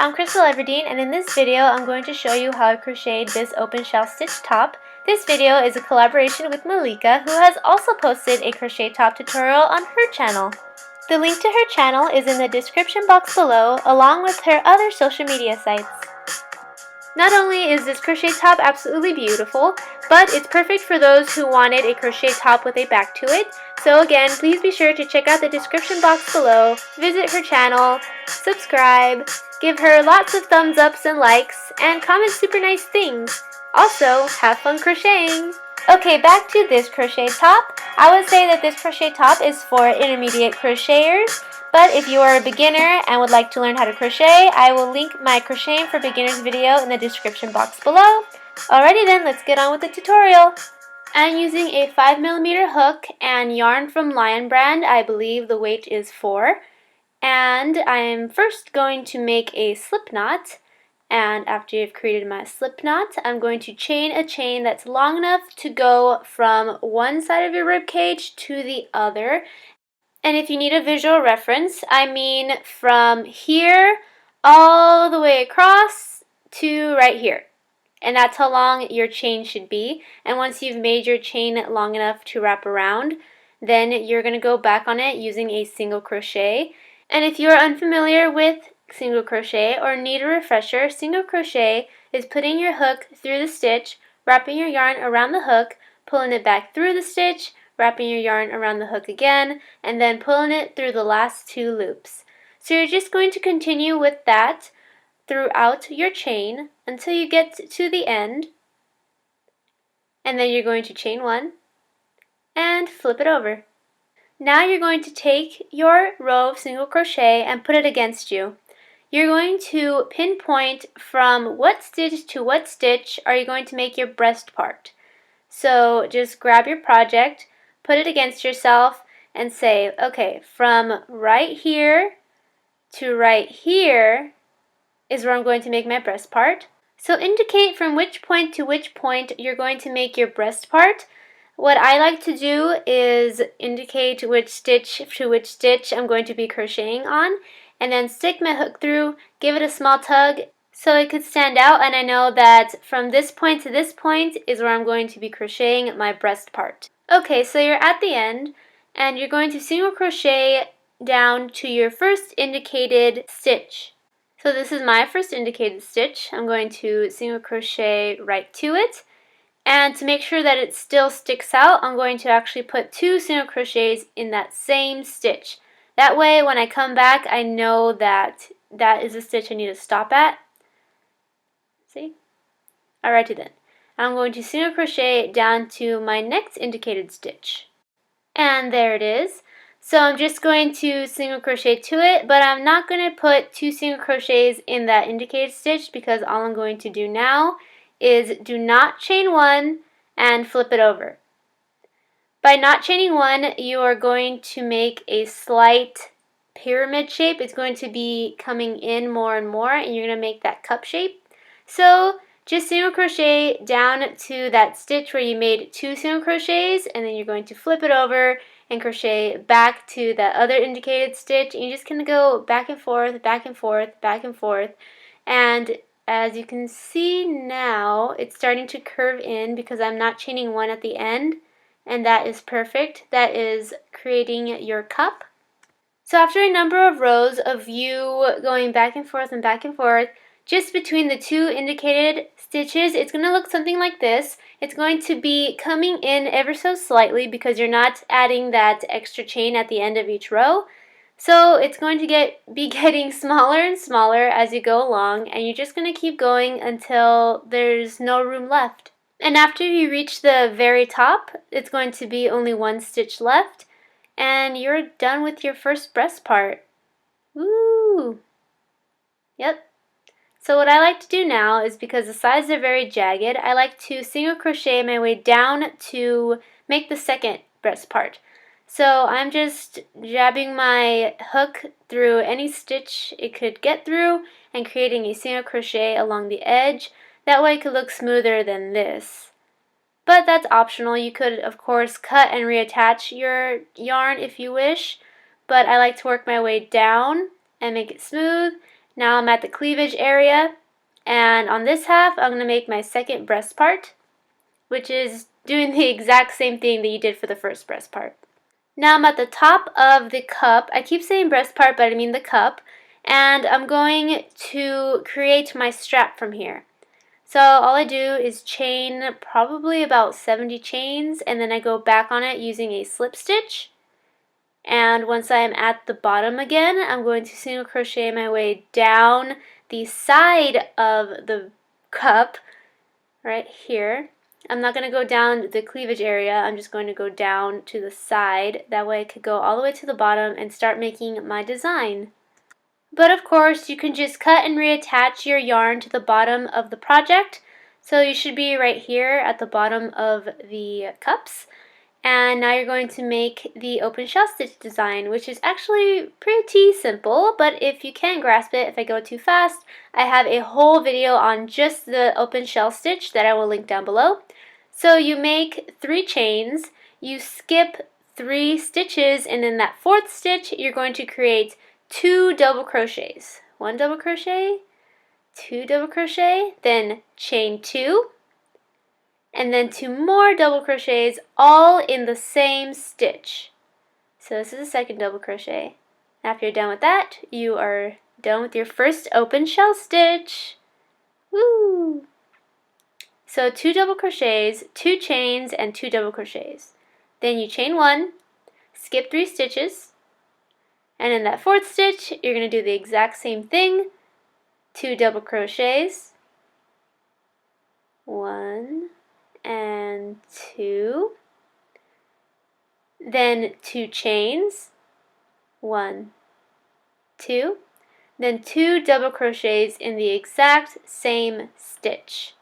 I'm Crystal Everdeen, and in this video I'm going to show you how I crocheted this open shell stitch top. This video is a collaboration with Malika, who has also posted a crochet top tutorial on her channel. The link to her channel is in the description box below, along with her other social media sites. Not only is this crochet top absolutely beautiful, but it's perfect for those who wanted a crochet top with a back to it. So again, please be sure to check out the description box below, visit her channel, subscribe, give her lots of thumbs ups and likes, and comment super nice things. Also, have fun crocheting! Okay, back to this crochet top. I would say that this crochet top is for intermediate crocheters. But if you are a beginner and would like to learn how to crochet, I will link my Crocheting for Beginners video in the description box below. Alrighty then, let's get on with the tutorial. I'm using a 5mm hook and yarn from Lion brand. I believe the weight is 4. And I'm first going to make a slip knot. And after you've created my slip knot, I'm going to chain a chain that's long enough to go from one side of your rib cage to the other. And if you need a visual reference, I mean from here all the way across to right here. And that's how long your chain should be. And once you've made your chain long enough to wrap around, then you're going to go back on it using a single crochet. And if you're unfamiliar with single crochet or need a refresher, single crochet is putting your hook through the stitch, wrapping your yarn around the hook, pulling it back through the stitch, wrapping your yarn around the hook again, and then pulling it through the last 2 loops. So you're just going to continue with that throughout your chain until you get to the end, and then you're going to chain 1 and flip it over. Now you're going to take your row of single crochet and put it against you. You're going to pinpoint from what stitch to what stitch are you going to make your breast part. So just grab your project, put it against yourself, and say, okay, from right here to right here is where I'm going to make my breast part. So indicate from which point to which point you're going to make your breast part. What I like to do is indicate which stitch to which stitch I'm going to be crocheting on, and then stick my hook through, give it a small tug so it could stand out, and I know that from this point to this point is where I'm going to be crocheting my breast part. Okay, so you're at the end, and you're going to single crochet down to your first indicated stitch. So this is my first indicated stitch. I'm going to single crochet right to it, and to make sure that it still sticks out, I'm going to actually put 2 single crochets in that same stitch. That way, when I come back, I know that that is the stitch I need to stop at. See? Alrighty then. I'm going to single crochet down to my next indicated stitch. And there it is. So I'm just going to single crochet to it, but I'm not going to put 2 single crochets in that indicated stitch because all I'm going to do now is do not chain 1 and flip it over. By not chaining 1, you are going to make a slight pyramid shape. It's going to be coming in more and more, and you're going to make that cup shape. So just single crochet down to that stitch where you made 2 single crochets, and then you're going to flip it over and crochet back to that other indicated stitch. And you're just going to go back and forth, back and forth, back and forth. And as you can see now, it's starting to curve in because I'm not chaining 1 at the end. And that is perfect. That is creating your cup. So after a number of rows of you going back and forth and back and forth, just between the 2 indicated stitches, it's going to look something like this. It's going to be coming in ever so slightly because you're not adding that extra chain at the end of each row. So it's going to be getting smaller and smaller as you go along, and you're just going to keep going until there's no room left. And after you reach the very top, it's going to be only 1 stitch left, and you're done with your first breast part. Woo! Yep. So what I like to do now is, because the sides are very jagged, I like to single crochet my way down to make the second breast part. So I'm just jabbing my hook through any stitch it could get through and creating a single crochet along the edge. That way it could look smoother than this. But that's optional. You could, of course, cut and reattach your yarn if you wish. But I like to work my way down and make it smooth Now I'm at the cleavage area, and on this half I'm going to make my second breast part, which is doing the exact same thing that you did for the first breast part. Now I'm at the top of the cup. I keep saying breast part, but I mean the cup, and I'm going to create my strap from here. So all I do is chain probably about 70 chains, and then I go back on it using a slip stitch. And once I'm at the bottom again, I'm going to single crochet my way down the side of the cup right here. I'm not going to go down the cleavage area, I'm just going to go down to the side. That way I could go all the way to the bottom and start making my design. But of course, you can just cut and reattach your yarn to the bottom of the project. So you should be right here at the bottom of the cups. And now you're going to make the open shell stitch design, which is actually pretty simple, but if you can't grasp it, if I go too fast, I have a whole video on just the open shell stitch that I will link down below. So you make 3 chains, you skip 3 stitches, and in that 4th stitch, you're going to create 2 double crochets. 1 double crochet, 2 double crochet, then chain 2, and then 2 more double crochets all in the same stitch. So this is the 2nd double crochet. After you're done with that, you are done with your first open shell stitch. Woo! So 2 double crochets, 2 chains, and 2 double crochets. Then you chain 1, skip 3 stitches, and in that 4th stitch, you're going to do the exact same thing. 2 double crochets, 1 and 2, then 2 chains, 1, 2, then 2 double crochets in the exact same stitch.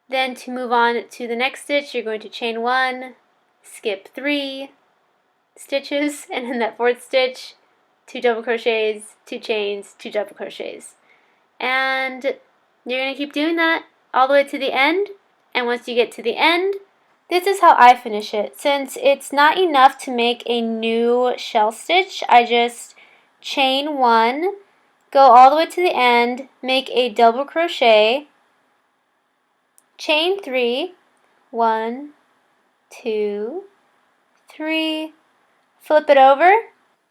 Then to move on to the next stitch, you're going to chain 1, skip 3 stitches, and in that 4th stitch, 2 double crochets, 2 chains, 2 double crochets. And you're going to keep doing that all the way to the end, and once you get to the end, this is how I finish it. Since it's not enough to make a new shell stitch, I just chain 1, go all the way to the end, make a double crochet, chain 3, 1, 2, 3, flip it over,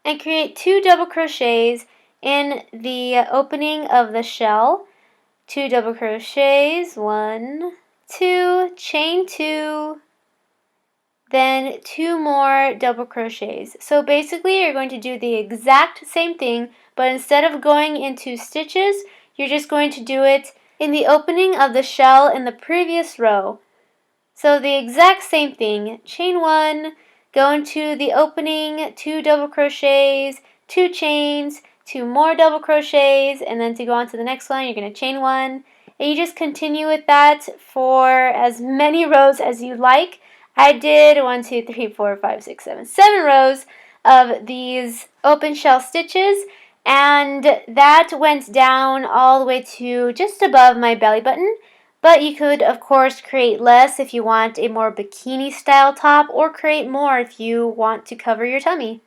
and create 2 double crochets in the opening of the shell. 2 double crochets, 1, 2, chain 2, then 2 more double crochets. So basically you're going to do the exact same thing, but instead of going into stitches, you're just going to do it in the opening of the shell in the previous row. So the exact same thing, chain 1, go into the opening, 2 double crochets, 2 chains, 2 more double crochets, and then to go on to the next one, you're going to chain 1, and you just continue with that for as many rows as you like. I did 1, 2, 3, 4, 5, 6, 7, 7 rows of these open shell stitches, and that went down all the way to just above my belly button. But you could, of course, create less if you want a more bikini style top, or create more if you want to cover your tummy.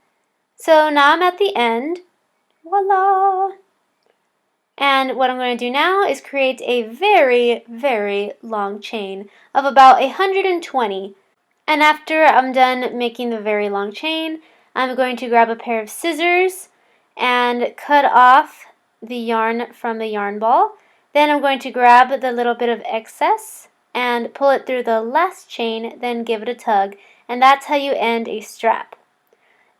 So now I'm at the end. Voila! And what I'm going to do now is create a very, very long chain of about 120. And after I'm done making the very long chain, I'm going to grab a pair of scissors and cut off the yarn from the yarn ball. Then I'm going to grab the little bit of excess and pull it through the last chain, then give it a tug. And that's how you end a strap.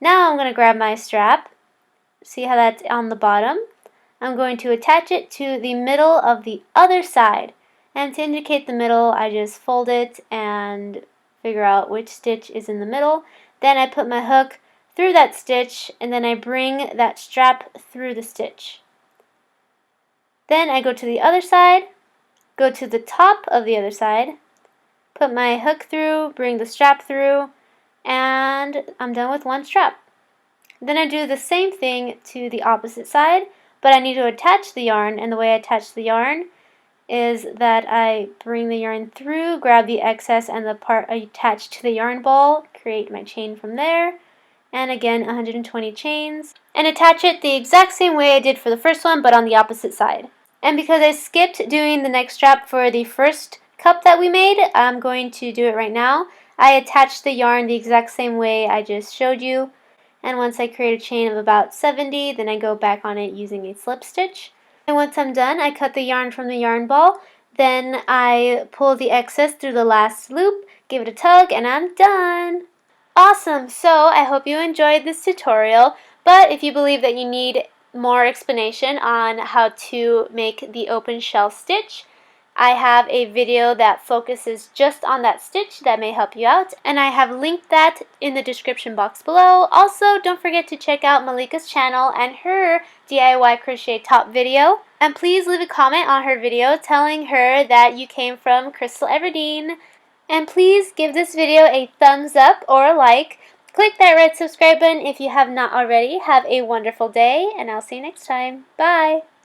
Now I'm going to grab my strap. See how that's on the bottom? I'm going to attach it to the middle of the other side. And to indicate the middle, I just fold it and figure out which stitch is in the middle. Then I put my hook through that stitch, and then I bring that strap through the stitch. Then I go to the other side, go to the top of the other side, put my hook through, bring the strap through, and I'm done with one strap. Then I do the same thing to the opposite side, but I need to attach the yarn, and the way I attach the yarn is that I bring the yarn through, grab the excess and the part attached to the yarn ball, create my chain from there, and again 120 chains. and attach it the exact same way I did for the first one, but on the opposite side. And because I skipped doing the next strap for the first cup that we made, I'm going to do it right now. I attached the yarn the exact same way I just showed you, and once I create a chain of about 70, then I go back on it using a slip stitch. And once I'm done, I cut the yarn from the yarn ball, then I pull the excess through the last loop, give it a tug, and I'm done! Awesome! So I hope you enjoyed this tutorial, but if you believe that you need more explanation on how to make the open shell stitch, I have a video that focuses just on that stitch that may help you out, and I have linked that in the description box below. Also, don't forget to check out Malika's channel and her DIY crochet top video, and please leave a comment on her video telling her that you came from Crystal Everdeen. And please give this video a thumbs up or a like. Click that red subscribe button if you have not already. Have a wonderful day, and I'll see you next time. Bye!